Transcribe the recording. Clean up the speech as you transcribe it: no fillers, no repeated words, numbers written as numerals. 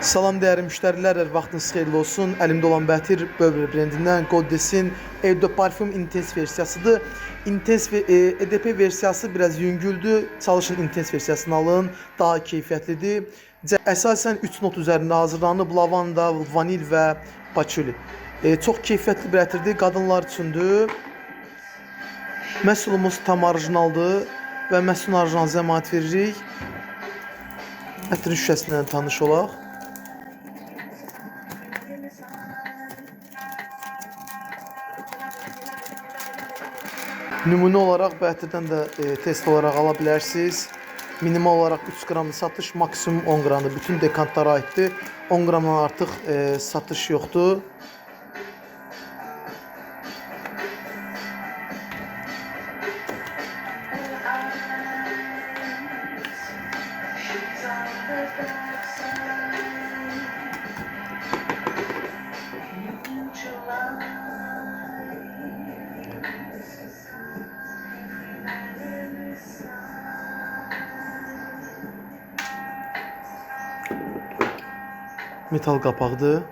Salam dəyərli müştərilər, hər vaxtınız xeyirli olsun. Əlimdə olan Bətir Burberry brendindən Goddess'in Eau de Parfum Intense versiyasıdır. Intense EDP versiyası biraz yüngüldür. Çalışın Intense versiyasını alın, daha keyfiyyətlidir. Əsasən 3 not üzərində hazırlanıb. Lavanda, vanil və patchouli. Çox keyfiyyətli bir ətirdir, qadınlar üçündür. Məhsulumuz tam orijinaldır və məhsulun orijinal zəmanət veririk. Ətirin şüşəsindən tanış olaq. Nümunə olaraq bu ətirdən də test olaraq ala bilərsiniz. Minimal olaraq 3 qramlı satış, maksimum 10 qramlı. Bütün dekantlara aiddir. 10 qramdan artıq satış yoxdur. Metal qapaqdır.